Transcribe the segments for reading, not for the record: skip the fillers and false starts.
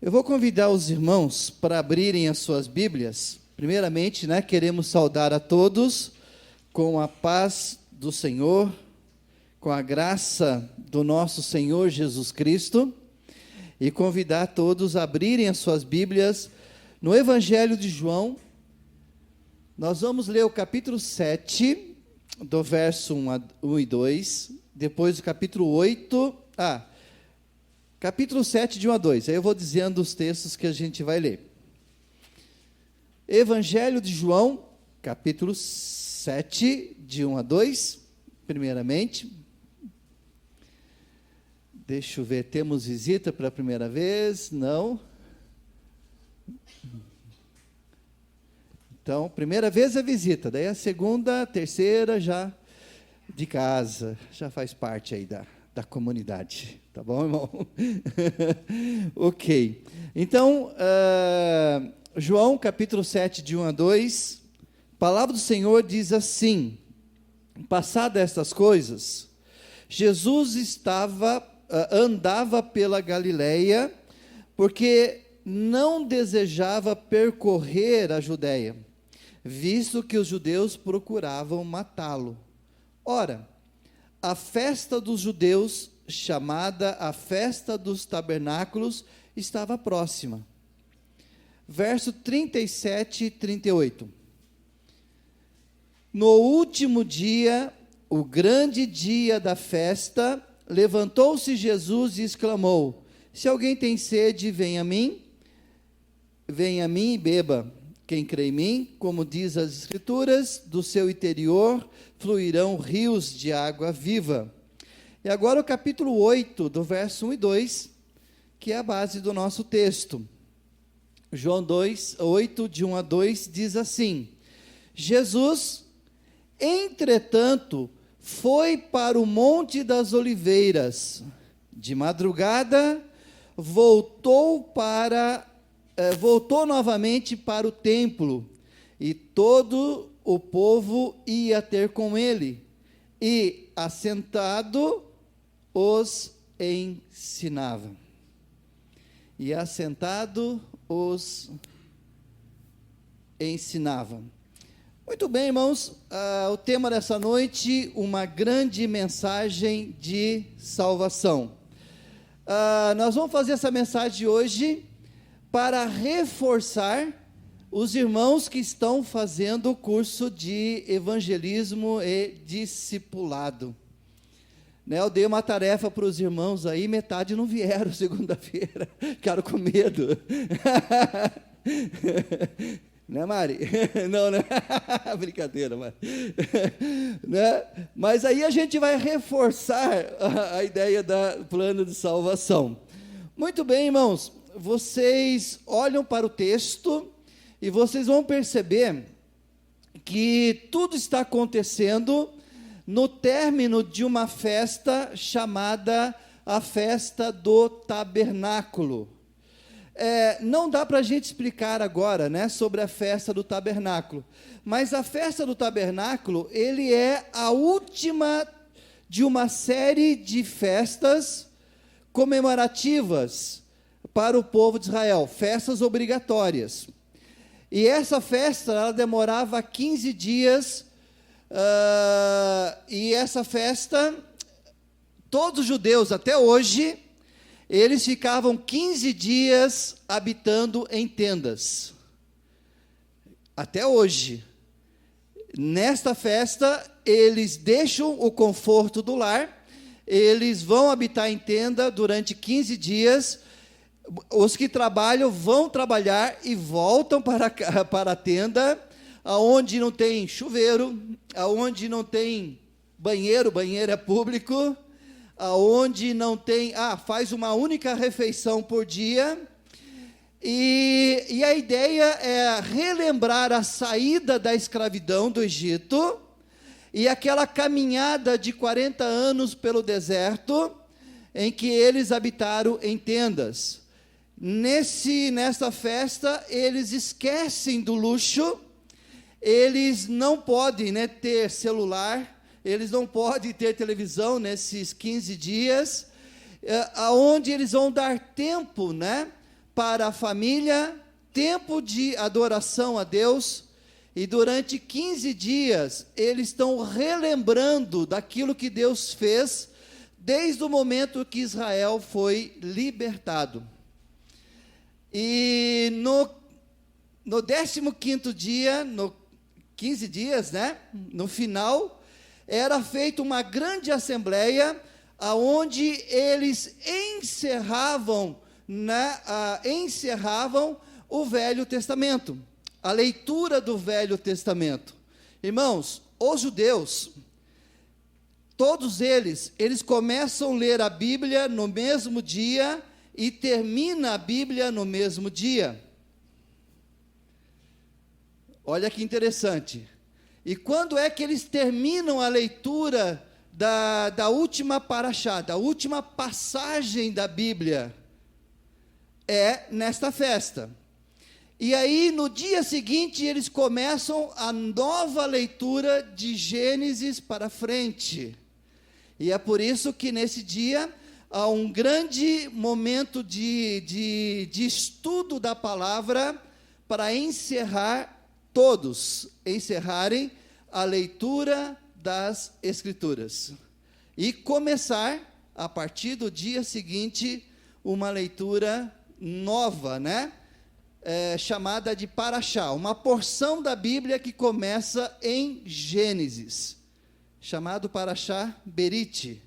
Eu vou convidar os irmãos para abrirem as suas Bíblias. Primeiramente, queremos saudar a todos com a paz do Senhor, com a graça do nosso Senhor Jesus Cristo, e convidar todos a abrirem as suas Bíblias no Evangelho de João. Nós vamos ler o capítulo 7, do verso 1 e 2, depois o capítulo 8, capítulo 7, de 1 a 2, aí eu vou dizendo os textos que a gente vai ler. Evangelho de João, capítulo 7, de 1 a 2, primeiramente. Deixa eu ver, temos visita pela primeira vez? Não. Então, primeira vez é visita, daí a segunda, terceira já de casa, já faz parte aí da comunidade, tá bom, irmão? Ok, então, João capítulo 7, de 1 a 2, a palavra do Senhor diz assim: passadas estas coisas, Jesus andava pela Galileia, porque não desejava percorrer a Judéia, visto que os judeus procuravam matá-lo. Ora, a festa dos judeus, chamada a festa dos tabernáculos, estava próxima. Verso 37 e 38. No último dia, o grande dia da festa, levantou-se Jesus e exclamou: se alguém tem sede, venha a mim e beba. Quem crê em mim, como diz as Escrituras, do seu interior fluirão rios de água viva. E agora o capítulo 8, do verso 1 e 2, que é a base do nosso texto. João 8, de 1 a 2, diz assim: Jesus, entretanto, foi para o Monte das Oliveiras. De madrugada, voltou novamente para o templo, e todo o povo ia ter com ele, e assentado os ensinava. Muito bem, irmãos, o tema dessa noite, uma grande mensagem de salvação. Nós vamos fazer essa mensagem de hoje para reforçar os irmãos que estão fazendo o curso de evangelismo e discipulado. Eu dei uma tarefa para os irmãos aí, metade não vieram segunda-feira, ficaram com medo. Né, Mari? Não, né? Brincadeira, Mari. Né? Mas aí a gente vai reforçar a ideia do plano de salvação. Muito bem, irmãos, vocês olham para o texto e vocês vão perceber que tudo está acontecendo no término de uma festa chamada a festa do tabernáculo. Não dá para a gente explicar agora, sobre a festa do tabernáculo, mas a festa do tabernáculo, ele é a última de uma série de festas comemorativas para o povo de Israel, festas obrigatórias. E essa festa, ela demorava 15 dias, e essa festa, todos os judeus até hoje, eles ficavam 15 dias habitando em tendas. Até hoje. Nesta festa, eles deixam o conforto do lar, eles vão habitar em tenda durante 15 dias, os que trabalham vão trabalhar e voltam para a tenda, aonde não tem chuveiro, aonde não tem banheiro é público, aonde não tem, faz uma única refeição por dia, e a ideia é relembrar a saída da escravidão do Egito, e aquela caminhada de 40 anos pelo deserto, em que eles habitaram em tendas. Nessa festa, eles esquecem do luxo, eles não podem ter celular, eles não podem ter televisão nesses 15 dias, aonde eles vão dar tempo, para a família, tempo de adoração a Deus, e durante 15 dias eles estão relembrando daquilo que Deus fez, desde o momento que Israel foi libertado. E no 15º dia, 15 dias, né? No final, era feita uma grande assembleia, aonde eles encerravam o Velho Testamento, a leitura do Velho Testamento. Irmãos, os judeus, todos eles começam a ler a Bíblia no mesmo dia e termina a Bíblia no mesmo dia. Olha que interessante. E quando é que eles terminam a leitura da última paraxá, da última passagem da Bíblia? É nesta festa. E aí, no dia seguinte, eles começam a nova leitura de Gênesis para frente. E é por isso que nesse dia há um grande momento de estudo da palavra, para encerrarem a leitura das Escrituras. E começar, a partir do dia seguinte, uma leitura nova, né? Chamada de Paraxá, uma porção da Bíblia que começa em Gênesis, chamado Paraxá Berite,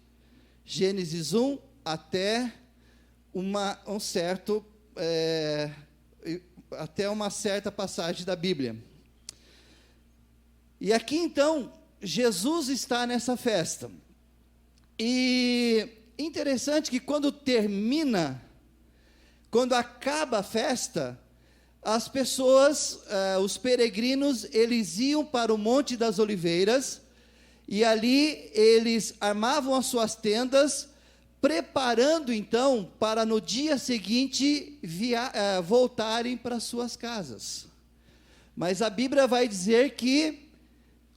Gênesis 1 até até uma certa passagem da Bíblia. E aqui então, Jesus está nessa festa, e interessante que quando acaba a festa, as pessoas, os peregrinos, eles iam para o Monte das Oliveiras, e ali eles armavam as suas tendas, preparando então para no dia seguinte voltarem para suas casas. Mas a Bíblia vai dizer que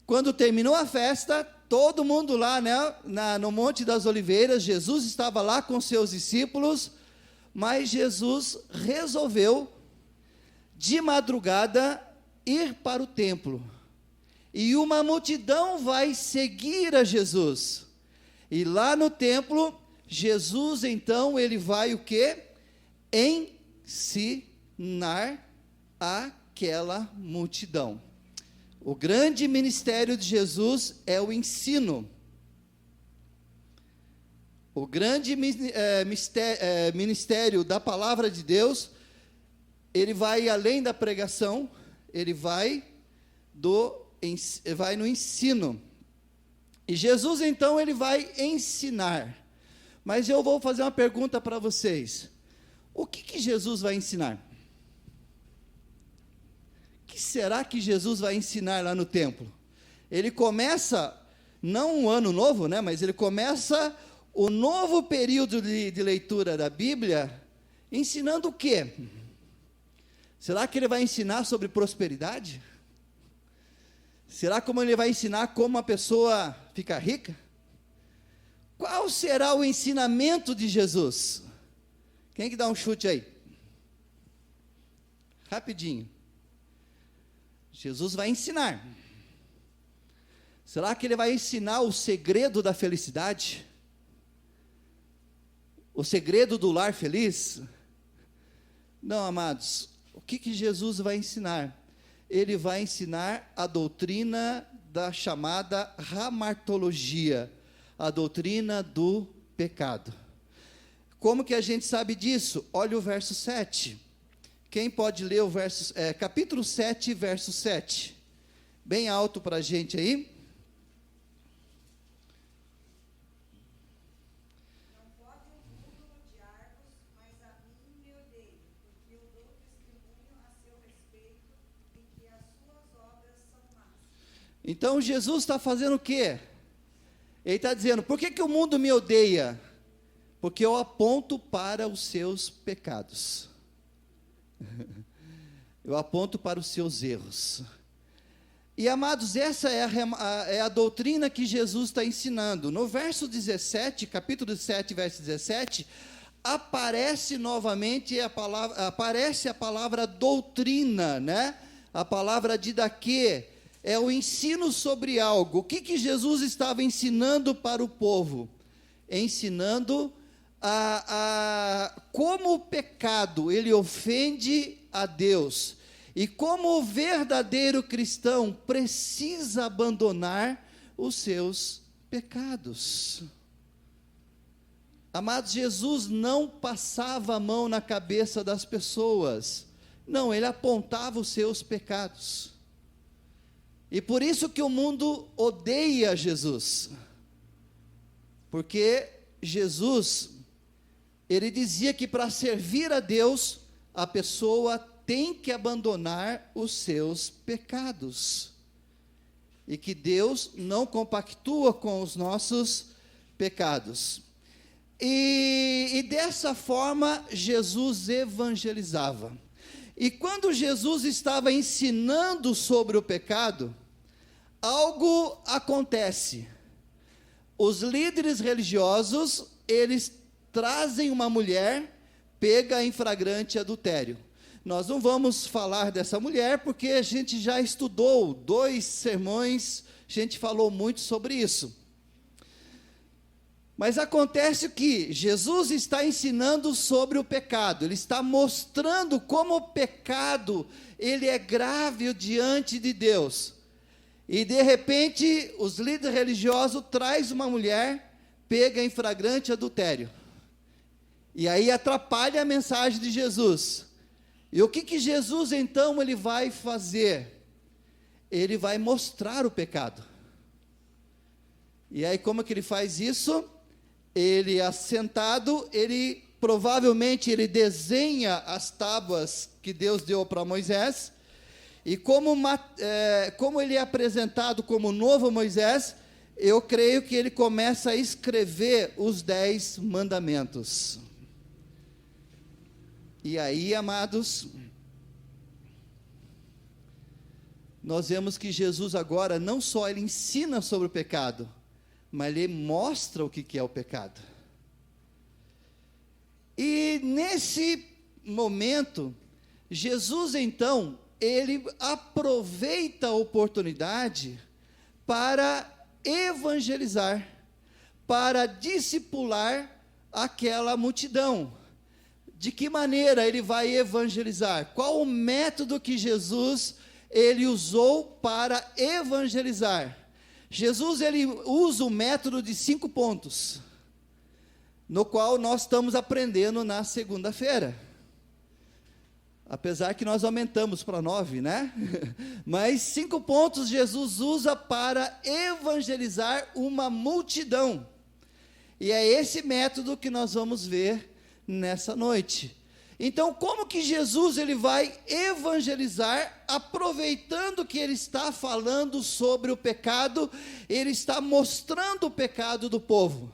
quando terminou a festa, todo mundo lá, né, no Monte das Oliveiras, Jesus estava lá com seus discípulos, mas Jesus resolveu de madrugada ir para o templo, e uma multidão vai seguir a Jesus, e lá no templo, Jesus então, ele vai o quê? Ensinar aquela multidão. O grande ministério de Jesus é o ensino. O grande ministério da palavra de Deus, ele vai além da pregação, ele vai no ensino. E Jesus, então, ele vai ensinar. Mas eu vou fazer uma pergunta para vocês. O que Jesus vai ensinar? O que será que Jesus vai ensinar lá no templo? Ele começa, não um ano novo, né, mas ele começa o novo período de leitura da Bíblia, ensinando o quê? Será que ele vai ensinar sobre prosperidade? Será que ele vai ensinar como a pessoa fica rica? Qual será o ensinamento de Jesus? Quem que dá um chute aí? Rapidinho. Jesus vai ensinar. Será que ele vai ensinar o segredo da felicidade? O segredo do lar feliz? Não, amados. O que Jesus vai ensinar? Ele vai ensinar a doutrina da chamada hamartologia, a doutrina do pecado. Como que a gente sabe disso? Olha o verso 7. Quem pode ler o capítulo 7, verso 7? Bem alto para a gente aí. Então Jesus está fazendo o quê? Ele está dizendo, por que o mundo me odeia? Porque eu aponto para os seus pecados. Eu aponto para os seus erros. E amados, essa é a doutrina que Jesus está ensinando. No verso 17, capítulo 7, verso 17, aparece novamente aparece a palavra doutrina, né? A palavra didaquê, é o ensino sobre algo. O que Jesus estava ensinando para o povo? Ensinando como o pecado, ele ofende a Deus, e como o verdadeiro cristão precisa abandonar os seus pecados. Amados, Jesus não passava a mão na cabeça das pessoas, não, ele apontava os seus pecados, e por isso que o mundo odeia Jesus, porque Jesus, ele dizia que para servir a Deus, a pessoa tem que abandonar os seus pecados, e que Deus não compactua com os nossos pecados. E dessa forma, Jesus evangelizava. E quando Jesus estava ensinando sobre o pecado, algo acontece. Os líderes religiosos, eles trazem uma mulher pega em flagrante adultério. Nós não vamos falar dessa mulher, porque a gente já estudou 2 sermões, a gente falou muito sobre isso. Mas acontece que Jesus está ensinando sobre o pecado, ele está mostrando como o pecado, ele é grave diante de Deus. E de repente, os líderes religiosos trazem uma mulher pega em flagrante adultério. E aí atrapalha a mensagem de Jesus. E o que Jesus então ele vai fazer? Ele vai mostrar o pecado. E aí como que ele faz isso? Ele assentado, ele provavelmente ele desenha as tábuas que Deus deu para Moisés, e como ele é apresentado como novo Moisés, eu creio que ele começa a escrever os 10 mandamentos. E aí, amados, nós vemos que Jesus agora, não só ele ensina sobre o pecado, mas ele mostra o que é o pecado. E nesse momento, Jesus então, ele aproveita a oportunidade para evangelizar, para discipular aquela multidão. De que maneira ele vai evangelizar? Qual o método que Jesus ele usou para evangelizar? Jesus ele usa o método de 5 pontos, no qual nós estamos aprendendo na segunda-feira. Apesar que nós aumentamos para 9, né? Mas 5 pontos Jesus usa para evangelizar uma multidão. E é esse método que nós vamos ver nessa noite. Então, como que Jesus ele vai evangelizar, aproveitando que ele está falando sobre o pecado, ele está mostrando o pecado do povo.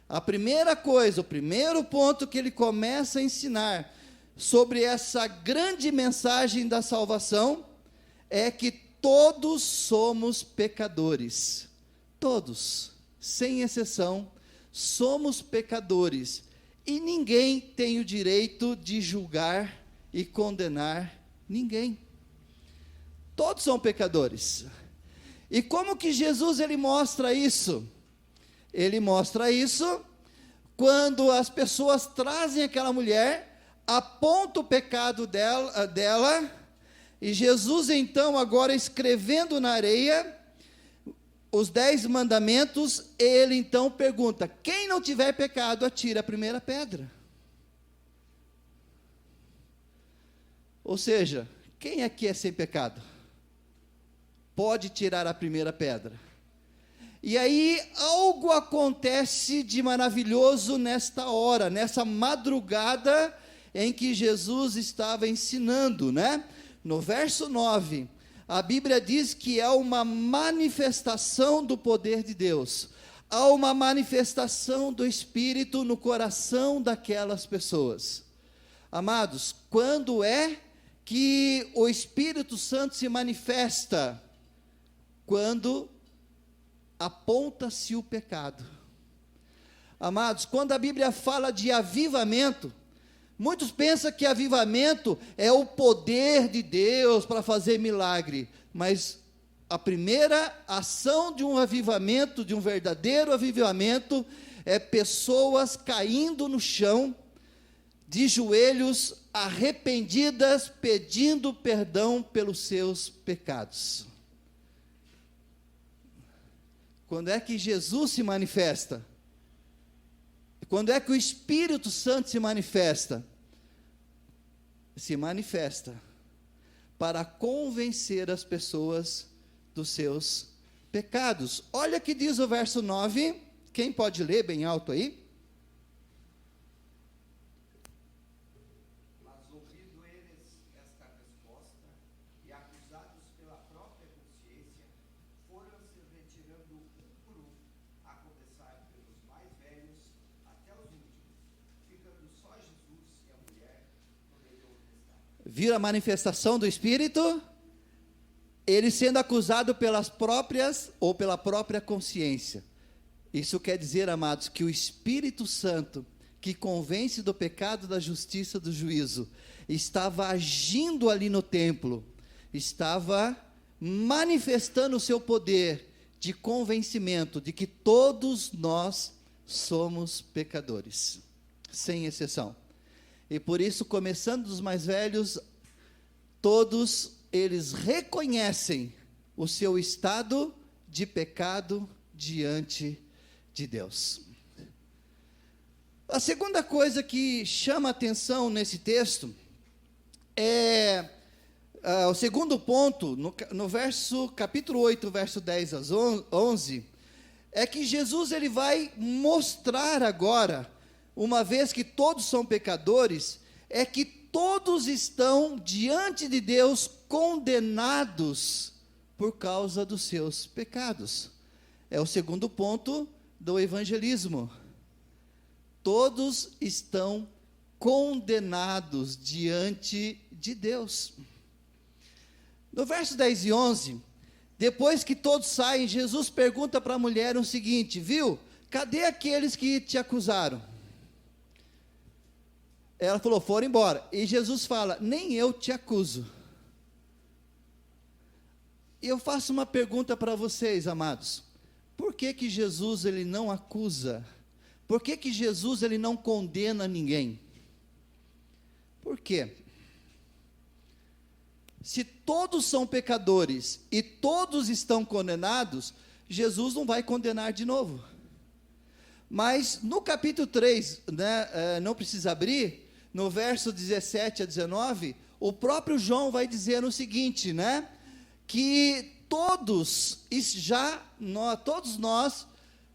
A primeira coisa, o primeiro ponto que ele começa a ensinar sobre essa grande mensagem da salvação, é que todos somos pecadores. Todos, sem exceção, somos pecadores. E ninguém tem o direito de julgar e condenar ninguém. Todos são pecadores. E como que Jesus ele mostra isso? Ele mostra isso quando as pessoas trazem aquela mulher, aponta o pecado dela, e Jesus então, agora escrevendo na areia os 10 mandamentos, ele então pergunta: quem não tiver pecado, atira a primeira pedra. Ou seja, quem aqui é sem pecado? Pode tirar a primeira pedra. E aí, algo acontece de maravilhoso nesta hora, nessa madrugada em que Jesus estava ensinando, né? No verso 9, a Bíblia diz que há uma manifestação do poder de Deus, há uma manifestação do Espírito no coração daquelas pessoas. Amados, quando é que o Espírito Santo se manifesta? Quando aponta-se o pecado. Amados, quando a Bíblia fala de avivamento, muitos pensam que avivamento é o poder de Deus para fazer milagre, mas a primeira ação de um avivamento, de um verdadeiro avivamento, é pessoas caindo no chão, de joelhos, arrependidas, pedindo perdão pelos seus pecados. Quando é que Jesus se manifesta? Quando é que o Espírito Santo se manifesta? Se manifesta para convencer as pessoas dos seus pecados. Olha que diz o verso 9, quem pode ler bem alto aí? Mas ouvindo eles esta resposta, e acusados pela própria consciência, foram se retirando um por um, a começar pelos mais velhos até os últimos, ficando só Jesus e a mulher no meio do restante. Viram a manifestação do Espírito? Ele sendo acusado pelas próprias ou pela própria consciência. Isso quer dizer, amados, que o Espírito Santo, que convence do pecado, da justiça, do juízo, estava agindo ali no templo, estava manifestando o seu poder de convencimento de que todos nós somos pecadores, sem exceção. E por isso, começando dos mais velhos, todos eles reconhecem o seu estado de pecado diante de Deus. A segunda coisa que chama atenção nesse texto é o segundo ponto, no capítulo 8, verso 10 a 11, é que Jesus ele vai mostrar agora, uma vez que todos são pecadores, é que todos estão diante de Deus condenados por causa dos seus pecados. É o segundo ponto do evangelismo. Todos estão condenados diante de Deus. No verso 10 e 11, depois que todos saem, Jesus pergunta para a mulher o seguinte: viu, cadê aqueles que te acusaram? Ela falou, foram embora. E Jesus fala, nem eu te acuso. E eu faço uma pergunta para vocês, amados. Por que que Jesus ele não acusa? Por que que Jesus ele não condena ninguém? Por quê? Se todos são pecadores e todos estão condenados, Jesus não vai condenar de novo. Mas no capítulo 3, não precisa abrir, no verso 17 a 19, o próprio João vai dizer o seguinte, que todos nós,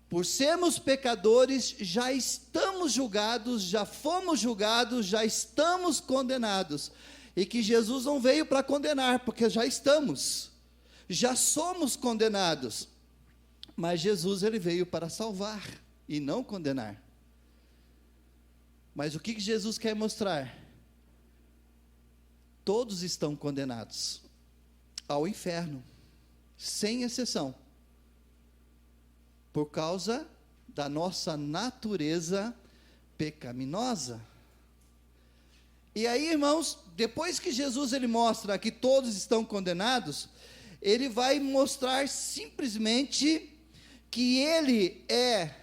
por sermos pecadores, já estamos julgados, já fomos julgados, já estamos condenados, e que Jesus não veio para condenar, porque já somos condenados, mas Jesus ele veio para salvar, e não condenar. Mas o que Jesus quer mostrar? Todos estão condenados ao inferno, sem exceção, por causa da nossa natureza pecaminosa. E aí, irmãos, depois que Jesus ele mostra que todos estão condenados, ele vai mostrar simplesmente que ele é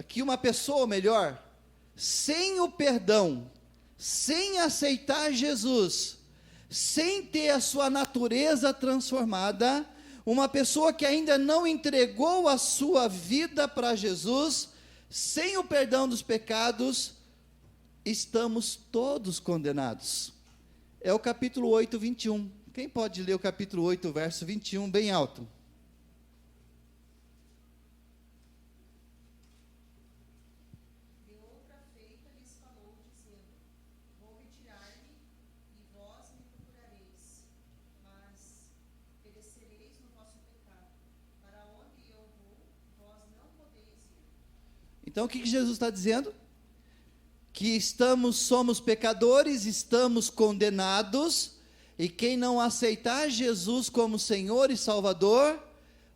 que uma pessoa, melhor, sem o perdão, sem aceitar Jesus, sem ter a sua natureza transformada, uma pessoa que ainda não entregou a sua vida para Jesus, sem o perdão dos pecados, estamos todos condenados. É o capítulo 8, 21. Quem pode ler o capítulo 8, verso 21, bem alto? Então o que Jesus está dizendo? Que somos pecadores, estamos condenados, e quem não aceitar Jesus como Senhor e Salvador,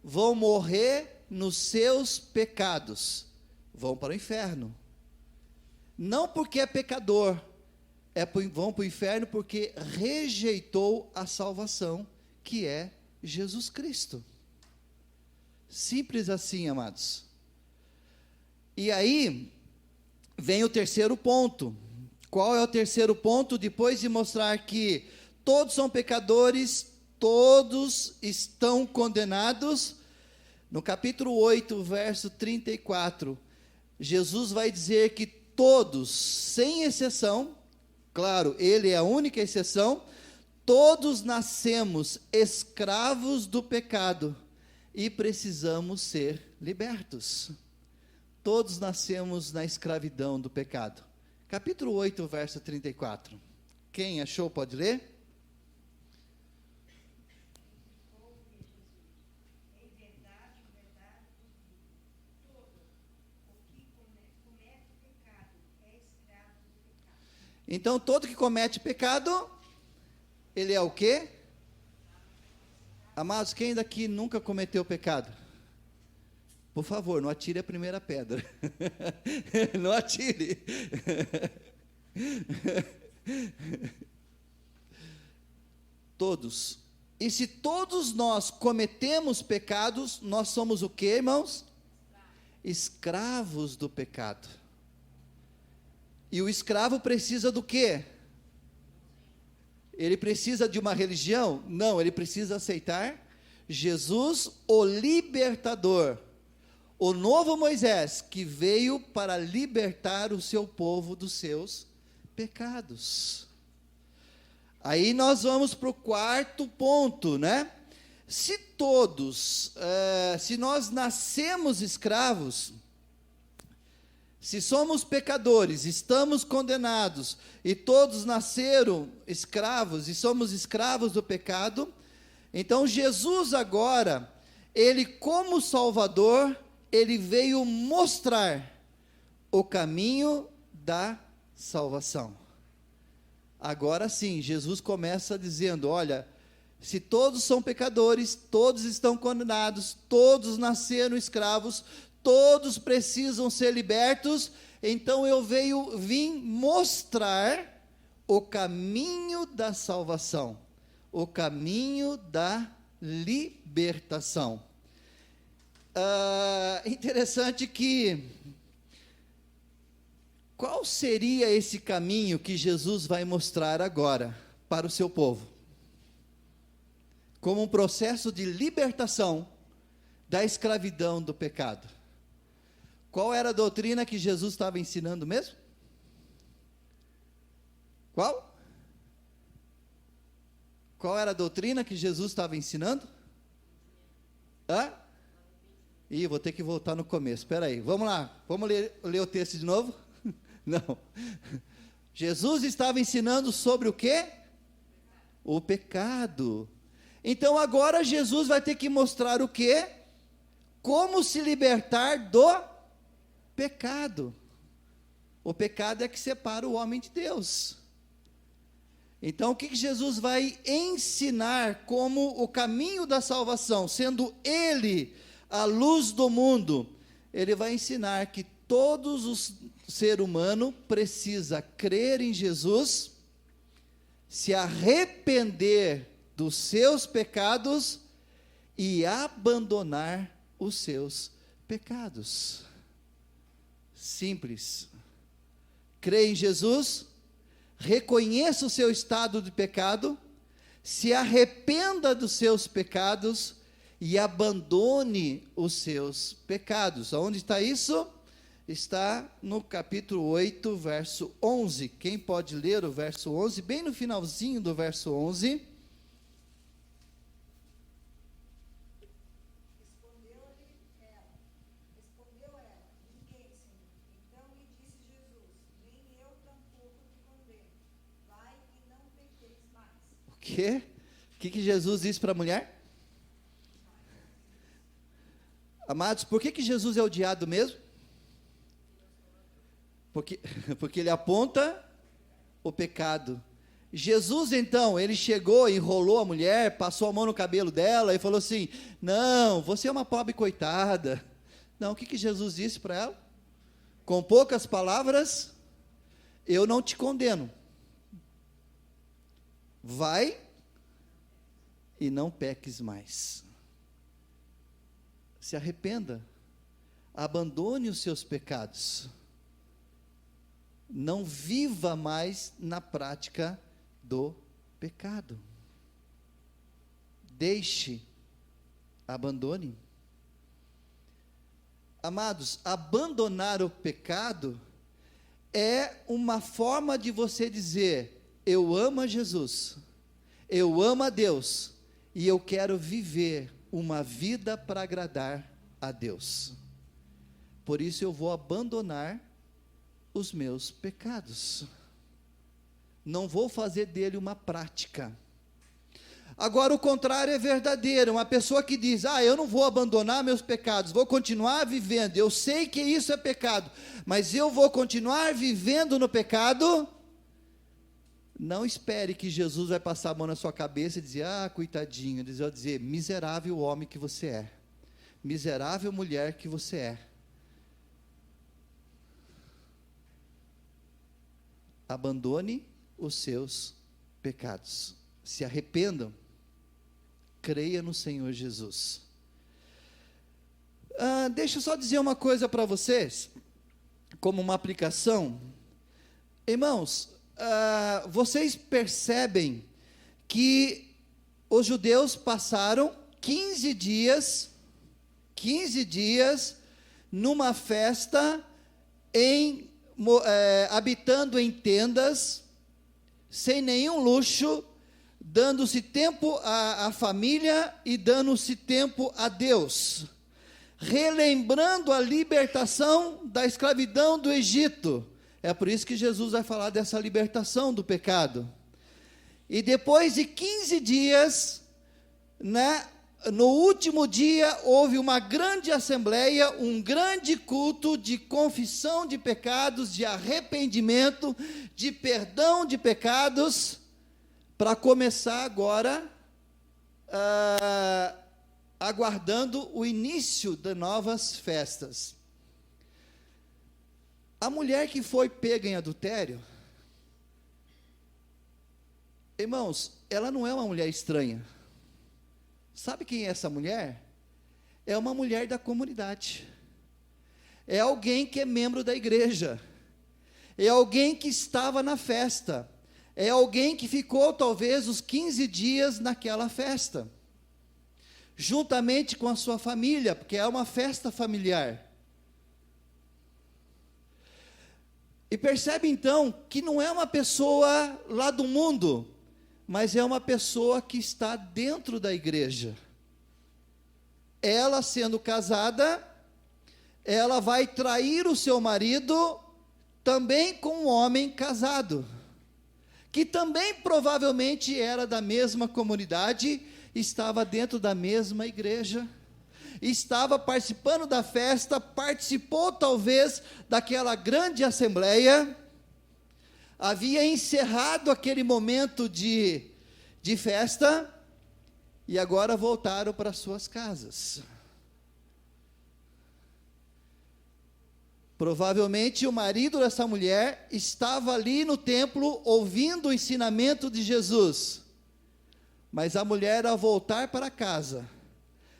vão morrer nos seus pecados, vão para o inferno. Não porque é pecador, vão para o inferno porque rejeitou a salvação, que é Jesus Cristo. Simples assim, amados. E aí, vem o terceiro ponto. Qual é o terceiro ponto? Depois de mostrar que todos são pecadores, todos estão condenados, no capítulo 8, verso 34, Jesus vai dizer que todos, sem exceção, claro, ele é a única exceção, todos nascemos escravos do pecado e precisamos ser libertos. Todos nascemos na escravidão do pecado. Capítulo 8, verso 34. Quem achou pode ler? Então, todo que comete pecado, ele é o quê? Amados, quem daqui nunca cometeu pecado? Por favor, não atire a primeira pedra. Não atire. Todos. E se todos nós cometemos pecados, nós somos o quê, irmãos? Escravos do pecado. E o escravo precisa do quê? Ele precisa de uma religião? Não, ele precisa aceitar Jesus, o libertador, o novo Moisés, que veio para libertar o seu povo dos seus pecados. Aí nós vamos para o quarto ponto, né? Se nós nascemos escravos, se somos pecadores, estamos condenados, e todos nasceram escravos, e somos escravos do pecado, então Jesus agora, ele como Salvador, ele veio mostrar o caminho da salvação. Agora sim, Jesus começa dizendo, olha, se todos são pecadores, todos estão condenados, todos nasceram escravos, todos precisam ser libertos, então eu vim mostrar o caminho da salvação, o caminho da libertação. Interessante que, qual seria esse caminho que Jesus vai mostrar agora para o seu povo? Como um processo de libertação da escravidão do pecado. Qual era a doutrina que Jesus estava ensinando mesmo? Qual? Qual era a doutrina que Jesus estava ensinando? Ih, vou ter que voltar no começo, espera aí, vamos lá, vamos ler o texto de novo? Não. Jesus estava ensinando sobre o quê? O pecado. Então agora Jesus vai ter que mostrar o quê? Como se libertar do pecado. O pecado é que separa o homem de Deus. Então o que Jesus vai ensinar como o caminho da salvação, sendo Ele a luz do mundo? Ele vai ensinar que todos os ser humano precisa crer em Jesus, se arrepender dos seus pecados e abandonar os seus pecados. Simples. Crê em Jesus, reconheça o seu estado de pecado, se arrependa dos seus pecados e abandone os seus pecados. Onde está isso? Está no capítulo 8, verso 11. Quem pode ler o verso 11? Bem no finalzinho do verso 11. Respondeu ela, ninguém, Senhor. Então lhe disse Jesus, nem eu tampouco te condeno. Vai e não pequeis mais. O quê? O que Jesus disse para a mulher? Amados, por que Jesus é odiado mesmo? Porque ele aponta o pecado. Jesus, então, ele chegou, enrolou a mulher, passou a mão no cabelo dela e falou assim: não, você é uma pobre coitada. Não, o que Jesus disse para ela? Com poucas palavras: eu não te condeno. Vai e não peques mais. Se arrependa, abandone os seus pecados. Não viva mais na prática do pecado. Deixe, abandone. Amados, abandonar o pecado é uma forma de você dizer: eu amo a Jesus, eu amo a Deus, e eu quero viver uma vida para agradar a Deus. Por isso eu vou abandonar os meus pecados. Não vou fazer dele uma prática. Agora, o contrário é verdadeiro. Uma pessoa que diz: eu não vou abandonar meus pecados, vou continuar vivendo. Eu sei que isso é pecado, mas eu vou continuar vivendo no pecado. Não espere que Jesus vai passar a mão na sua cabeça e dizer: coitadinho. Ele vai dizer: miserável homem que você é, miserável mulher que você é. Abandone os seus pecados, se arrependam, creia no Senhor Jesus. Deixa eu só dizer uma coisa para vocês, como uma aplicação. Irmãos, vocês percebem que os judeus passaram 15 dias numa festa, habitando em tendas, sem nenhum luxo, dando-se tempo à família e dando-se tempo a Deus, relembrando a libertação da escravidão do Egito. É por isso que Jesus vai falar dessa libertação do pecado. E depois de 15 dias, no último dia, houve uma grande assembleia, um grande culto de confissão de pecados, de arrependimento, de perdão de pecados, para começar agora, aguardando o início de novas festas. A mulher que foi pega em adultério, irmãos, ela não é uma mulher estranha. Sabe quem é essa mulher? É uma mulher da comunidade. É alguém que é membro da igreja. É alguém que estava na festa. É alguém que ficou talvez os 15 dias naquela festa, juntamente com a sua família, porque é uma festa familiar. E percebe então que não é uma pessoa lá do mundo, mas é uma pessoa que está dentro da igreja. Ela, sendo casada, ela vai trair o seu marido também com um homem casado, que também provavelmente era da mesma comunidade, estava dentro da mesma igreja, estava participando da festa, participou talvez daquela grande assembleia, havia encerrado aquele momento de festa, e agora voltaram para suas casas. Provavelmente o marido dessa mulher estava ali no templo, ouvindo o ensinamento de Jesus, mas a mulher, ao voltar para casa,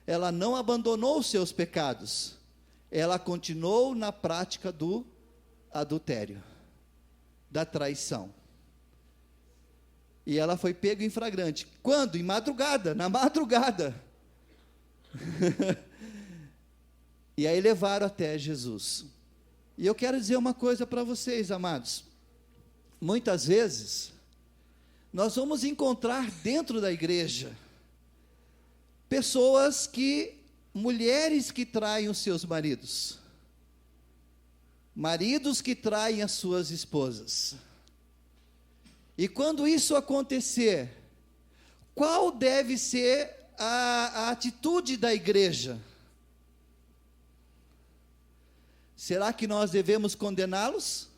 ela não abandonou os seus pecados, ela continuou na prática do adultério, da traição. E ela foi pega em flagrante. Quando? Em madrugada, na madrugada. E aí levaram até Jesus. E eu quero dizer uma coisa para vocês, amados. Muitas vezes, nós vamos encontrar dentro da igreja mulheres que traem os seus maridos, maridos que traem as suas esposas. E quando isso acontecer, qual deve ser a atitude da igreja? Será que nós devemos condená-los?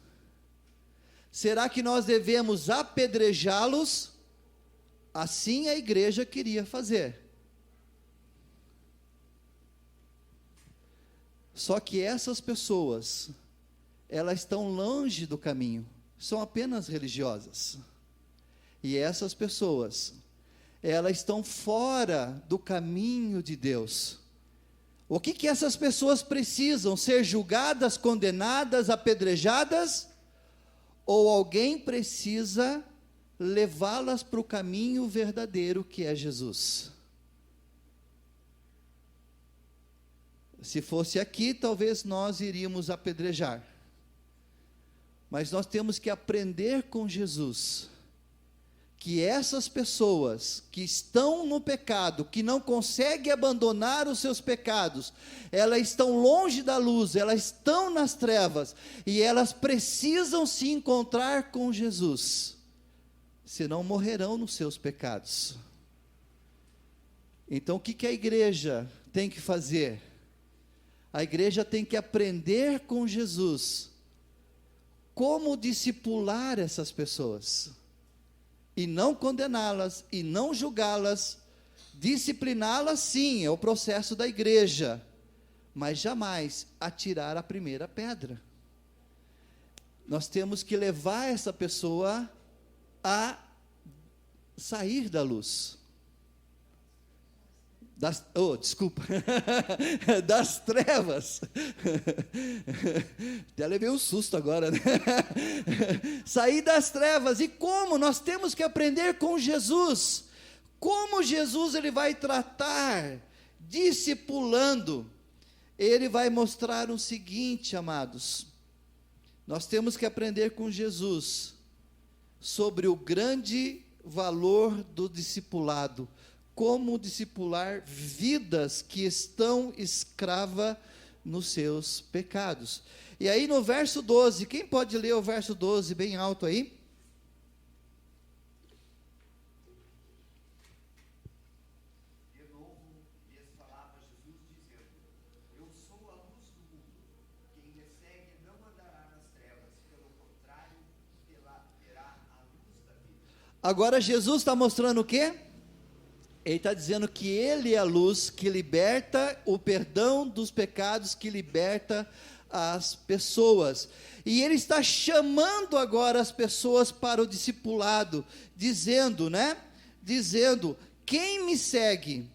Será que nós devemos apedrejá-los? Assim a igreja queria fazer. Só que essas pessoas, elas estão longe do caminho, são apenas religiosas. E essas pessoas, elas estão fora do caminho de Deus. O que essas pessoas precisam? Ser julgadas, condenadas, apedrejadas? Ou alguém precisa levá-las para o caminho verdadeiro que é Jesus? Se fosse aqui, talvez nós iríamos apedrejar. Mas nós temos que aprender com Jesus que essas pessoas que estão no pecado, que não conseguem abandonar os seus pecados, elas estão longe da luz, elas estão nas trevas, e elas precisam se encontrar com Jesus, senão morrerão nos seus pecados. Então o que a igreja tem que fazer? A igreja tem que aprender com Jesus como discipular essas pessoas, e não condená-las, e não julgá-las. Discipliná-las, sim, é o processo da igreja, mas jamais atirar a primeira pedra. Nós temos que levar essa pessoa a sair da luz. Das trevas. Até levei um susto agora, né? Sair das trevas. E como? Nós temos que aprender com Jesus. Como Jesus ele vai tratar, discipulando. Ele vai mostrar o seguinte, amados. Nós temos que aprender com Jesus sobre o grande valor do discipulado. Como discipular vidas que estão escravas nos seus pecados. E aí no verso 12, quem pode ler o verso 12 bem alto aí? De novo lhes falava Jesus dizendo: Eu sou a luz do mundo. Quem me segue não andará nas trevas, pelo contrário, terá a luz da vida. Agora Jesus está mostrando o quê? Ele está dizendo que Ele é a luz que liberta o perdão dos pecados, que liberta as pessoas. E Ele está chamando agora as pessoas para o discipulado, dizendo, quem me segue?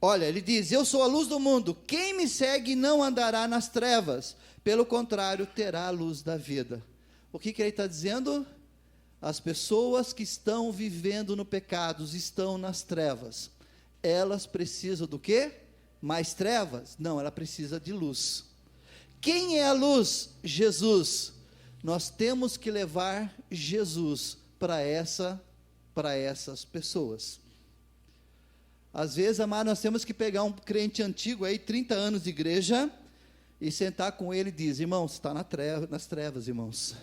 Olha, Ele diz, eu sou a luz do mundo, quem me segue não andará nas trevas, pelo contrário, terá a luz da vida. O que Ele está dizendo? As pessoas que estão vivendo no pecado, estão nas trevas, elas precisam do quê? Mais trevas? Não, ela precisa de luz. Quem é a luz? Jesus. Nós temos que levar Jesus para essas pessoas. Às vezes, amado, nós temos que pegar um crente antigo aí, 30 anos de igreja, e sentar com ele e dizer, irmão, você está nas trevas, irmãos.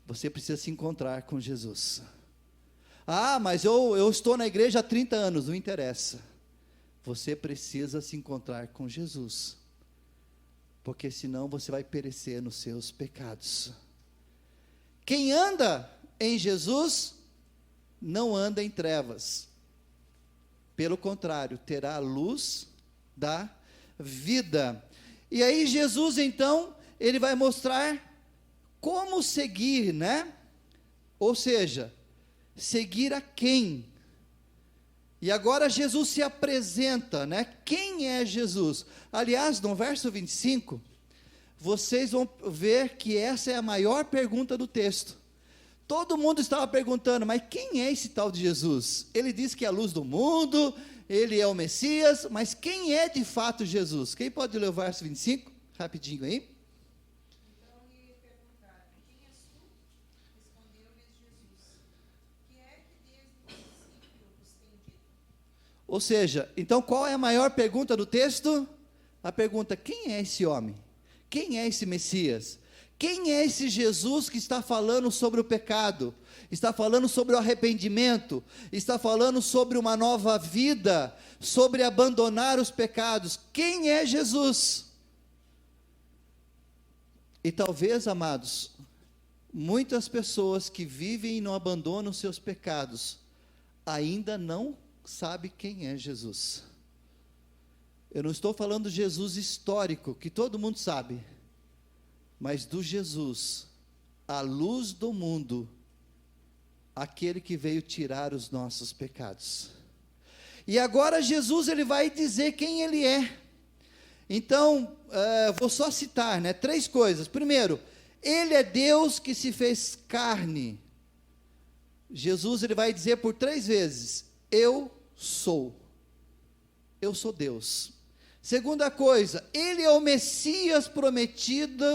Você precisa se encontrar com Jesus. Ah, mas eu estou na igreja há 30 anos, não interessa. Você precisa se encontrar com Jesus. Porque senão você vai perecer nos seus pecados. Quem anda em Jesus, não anda em trevas. Pelo contrário, terá a luz da vida. E aí Jesus então, ele vai mostrar como seguir, né? Ou seja, seguir a quem? E agora Jesus se apresenta, né? Quem é Jesus? Aliás, no verso 25, vocês vão ver que essa é a maior pergunta do texto. Todo mundo estava perguntando, mas quem é esse tal de Jesus? Ele diz que é a luz do mundo, ele é o Messias, mas quem é de fato Jesus? Quem pode ler o verso 25? Rapidinho aí. Ou seja, então qual é a maior pergunta do texto? A pergunta, quem é esse homem? Quem é esse Messias? Quem é esse Jesus que está falando sobre o pecado? Está falando sobre o arrependimento? Está falando sobre uma nova vida? Sobre abandonar os pecados? Quem é Jesus? E talvez, amados, muitas pessoas que vivem e não abandonam seus pecados, ainda não sabem quem é Jesus. Eu não estou falando do Jesus histórico, que todo mundo sabe, mas do Jesus, a luz do mundo, aquele que veio tirar os nossos pecados. E agora Jesus, ele vai dizer quem ele é. Então, vou só citar, 3 coisas. Primeiro, ele é Deus que se fez carne. Jesus, ele vai dizer por 3 vezes, eu sou Deus. Segunda coisa, ele é o Messias prometido,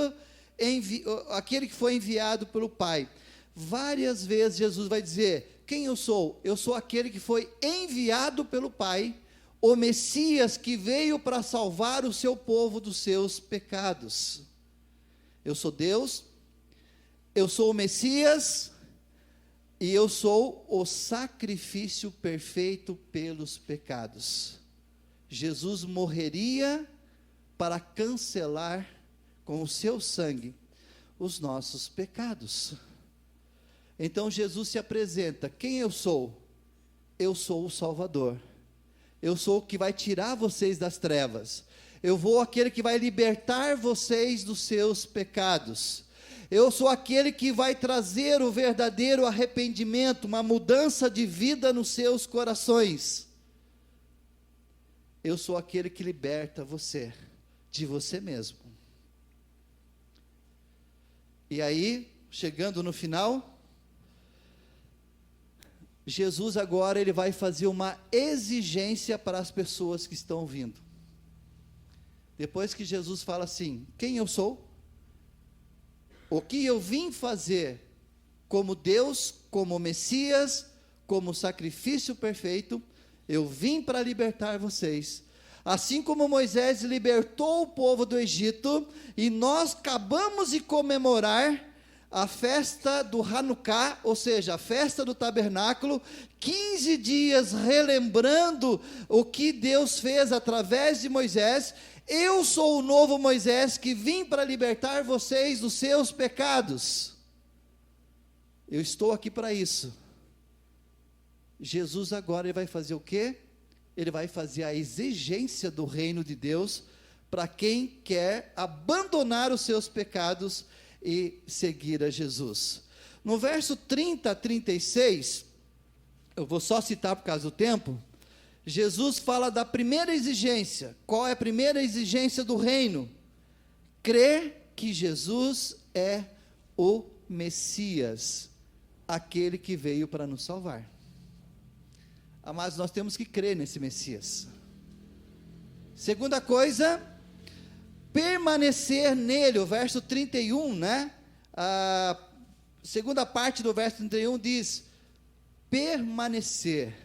aquele que foi enviado pelo Pai. Várias vezes Jesus vai dizer, quem eu sou? Eu sou aquele que foi enviado pelo Pai, o Messias que veio para salvar o seu povo dos seus pecados. Eu sou Deus, eu sou o Messias, e eu sou o sacrifício perfeito pelos pecados. Jesus morreria para cancelar com o seu sangue os nossos pecados. Então Jesus se apresenta, quem eu sou? Eu sou o Salvador, eu sou o que vai tirar vocês das trevas, eu vou aquele que vai libertar vocês dos seus pecados, eu sou aquele que vai trazer o verdadeiro arrependimento, uma mudança de vida nos seus corações. Eu sou aquele que liberta você, de você mesmo. E aí, chegando no final, Jesus agora, ele vai fazer uma exigência para as pessoas que estão vindo. Depois que Jesus fala assim, quem eu sou? O que eu vim fazer como Deus, como Messias, como sacrifício perfeito, eu vim para libertar vocês. Assim como Moisés libertou o povo do Egito, e nós acabamos de comemorar a festa do Hanukkah, ou seja, a festa do tabernáculo, 15 dias relembrando o que Deus fez através de Moisés. Eu sou o novo Moisés que vim para libertar vocês dos seus pecados. Eu estou aqui para isso. Jesus agora, ele vai fazer o quê? Ele vai fazer a exigência do reino de Deus para quem quer abandonar os seus pecados e seguir a Jesus. No verso 30 a 36, eu vou só citar por causa do tempo, Jesus fala da primeira exigência. Qual é a primeira exigência do reino? Crer que Jesus é o Messias, aquele que veio para nos salvar. Mas nós temos que crer nesse Messias. Segunda coisa, permanecer nele. O verso 31, a segunda parte do verso 31 diz, permanecer.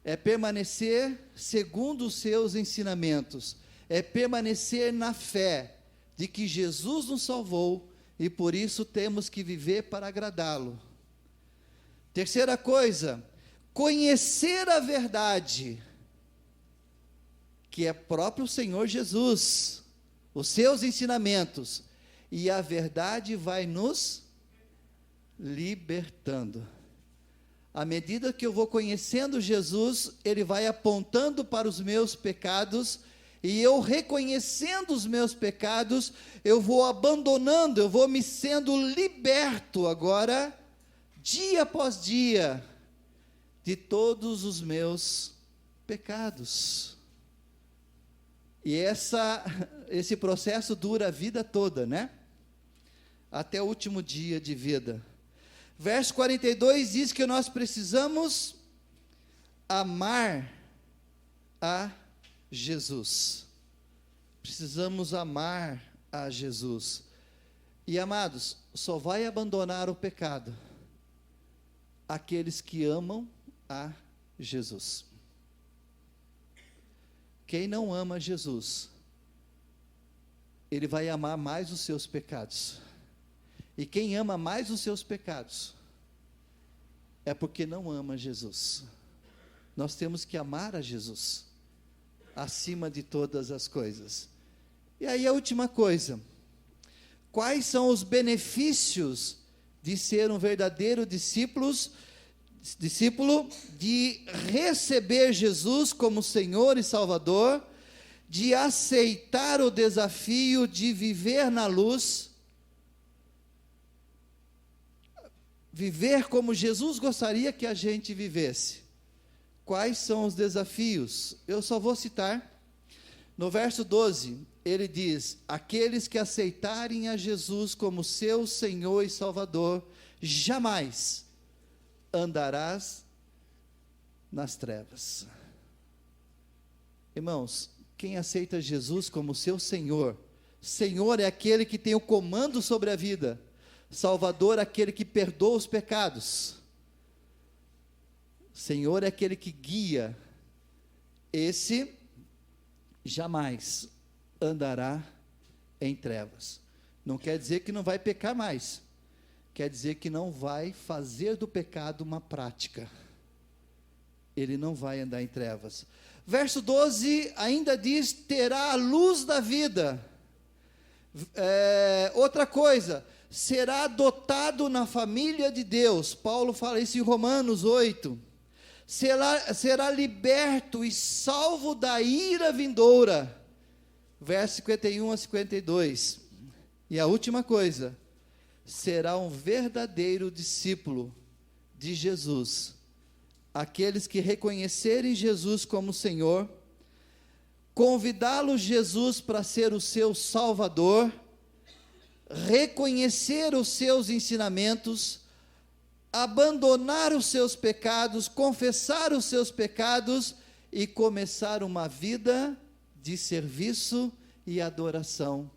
É permanecer segundo os seus ensinamentos. É permanecer na fé de que Jesus nos salvou e por isso temos que viver para agradá-lo. Terceira coisa, conhecer a verdade, que é próprio Senhor Jesus, os seus ensinamentos, e a verdade vai nos libertando. À medida que eu vou conhecendo Jesus, ele vai apontando para os meus pecados, e eu reconhecendo os meus pecados, eu vou abandonando, eu vou me sendo liberto agora, dia após dia, de todos os meus pecados. E esse processo dura a vida toda, até o último dia de vida. Verso 42 diz que nós precisamos amar a Jesus. Precisamos amar a Jesus. E amados, só vai abandonar o pecado aqueles que amam a Jesus. Quem não ama Jesus, ele vai amar mais os seus pecados. E quem ama mais os seus pecados, é porque não ama Jesus. Nós temos que amar a Jesus, acima de todas as coisas. E aí a última coisa, Quais são os benefícios de ser um verdadeiro discípulo, de receber Jesus como Senhor e Salvador, de aceitar o desafio de viver na luz, viver como Jesus gostaria que a gente vivesse. Quais são os desafios? Eu só vou citar. No verso 12, ele diz: aqueles que aceitarem a Jesus como seu Senhor e Salvador, jamais andarás nas trevas. Irmãos, quem aceita Jesus como seu Senhor, Senhor é aquele que tem o comando sobre a vida, Salvador é aquele que perdoa os pecados, Senhor é aquele que guia, esse jamais andará em trevas. Não quer dizer que não vai pecar mais, quer dizer que não vai fazer do pecado uma prática. Ele não vai andar em trevas. Verso 12 ainda diz: terá a luz da vida. Outra coisa, será adotado na família de Deus. Paulo fala isso em Romanos 8. Será liberto e salvo da ira vindoura. Verso 51 a 52. E a última coisa, será um verdadeiro discípulo de Jesus. Aqueles que reconhecerem Jesus como Senhor, convidá-lo Jesus para ser o seu Salvador, reconhecer os seus ensinamentos, abandonar os seus pecados, confessar os seus pecados e começar uma vida de serviço e adoração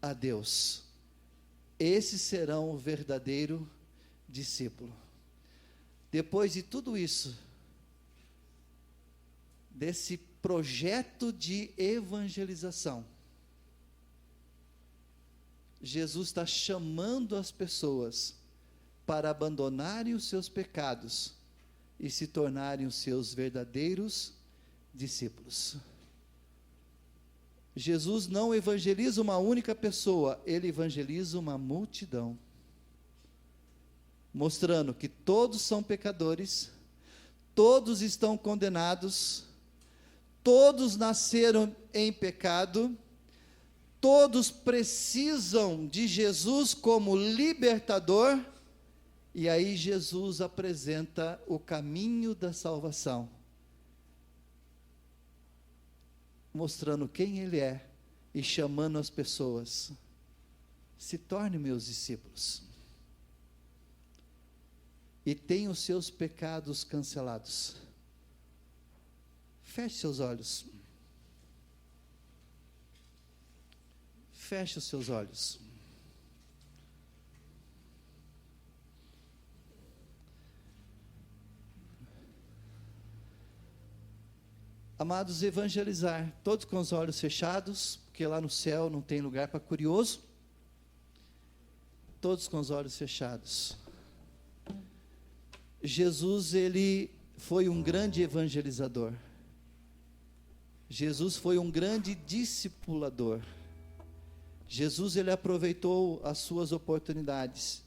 a Deus. Esses serão o verdadeiro discípulo. Depois de tudo isso, desse projeto de evangelização, Jesus está chamando as pessoas para abandonarem os seus pecados e se tornarem os seus verdadeiros discípulos. Jesus não evangeliza uma única pessoa, ele evangeliza uma multidão, mostrando que todos são pecadores, todos estão condenados, todos nasceram em pecado, todos precisam de Jesus como libertador, e aí Jesus apresenta o caminho da salvação, mostrando quem Ele é e chamando as pessoas: se tornem meus discípulos e tenham os seus pecados cancelados. Feche seus olhos. Feche os seus olhos. Amados, evangelizar, todos com os olhos fechados, porque lá no céu não tem lugar para curioso. Todos com os olhos fechados. Jesus, ele foi um grande evangelizador. Jesus foi um grande discipulador. Jesus, ele aproveitou as suas oportunidades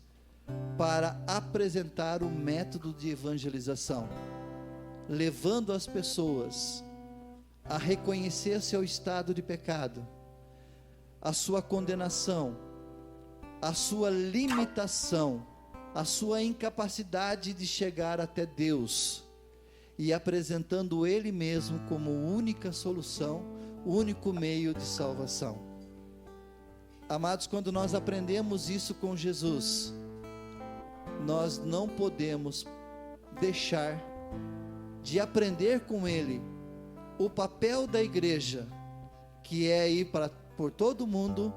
para apresentar o método de evangelização, levando as pessoas a reconhecer seu estado de pecado, a sua condenação, a sua limitação, a sua incapacidade de chegar até Deus, e apresentando Ele mesmo como única solução, único meio de salvação. Amados, quando nós aprendemos isso com Jesus, nós não podemos deixar de aprender com Ele o papel da igreja, que é ir por todo mundo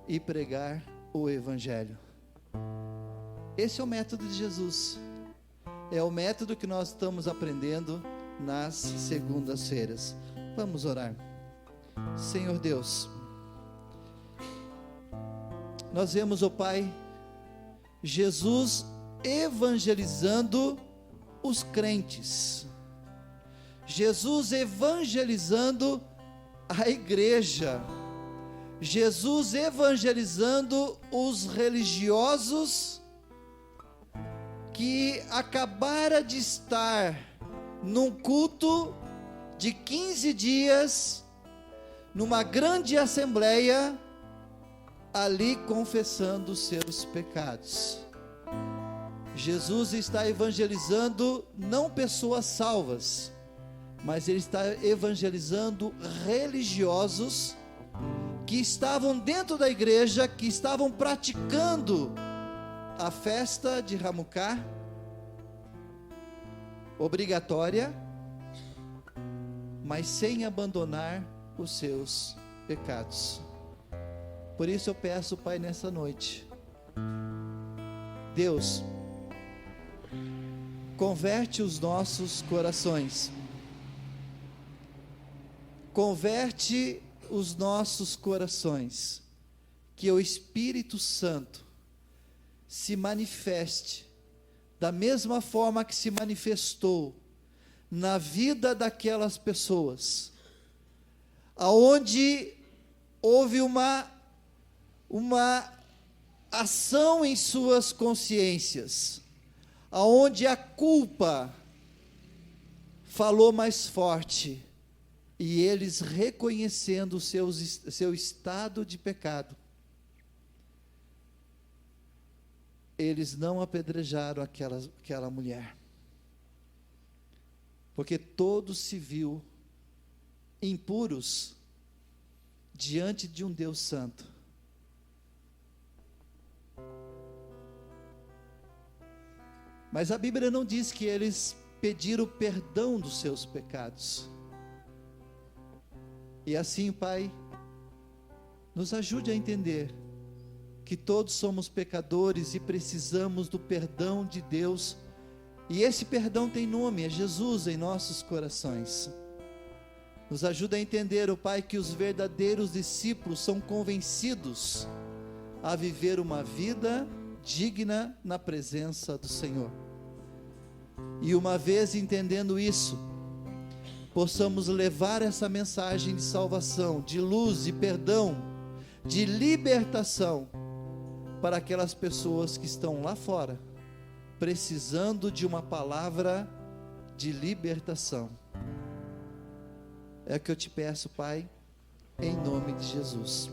e pregar o Evangelho. Esse é o método de Jesus, é o método que nós estamos aprendendo nas segundas-feiras. Vamos orar. Senhor Deus, nós vemos, ó Pai, Jesus evangelizando os crentes, Jesus evangelizando a igreja, Jesus evangelizando os religiosos que acabara de estar num culto de 15 dias, numa grande assembleia, ali confessando os seus pecados. Jesus está evangelizando não pessoas salvas, mas ele está evangelizando religiosos que estavam dentro da igreja, que estavam praticando a festa de Hanukkah, obrigatória, mas sem abandonar os seus pecados. Por isso eu peço, Pai, nessa noite, Deus, converte os nossos corações, converte os nossos corações, que o Espírito Santo se manifeste da mesma forma que se manifestou na vida daquelas pessoas, aonde houve uma ação em suas consciências, aonde a culpa falou mais forte, e eles reconhecendo o seu estado de pecado, eles não apedrejaram aquela mulher, porque todos se viu impuros diante de um Deus santo. Mas a Bíblia não diz que eles pediram perdão dos seus pecados. E assim, Pai, nos ajude a entender que todos somos pecadores e precisamos do perdão de Deus, e esse perdão tem nome, é Jesus em nossos corações. Nos ajuda a entender, ó Pai, que os verdadeiros discípulos são convencidos a viver uma vida digna na presença do Senhor. E uma vez entendendo isso, possamos levar essa mensagem de salvação, de luz, de perdão, de libertação, para aquelas pessoas que estão lá fora, precisando de uma palavra de libertação. É o que eu te peço, Pai, em nome de Jesus.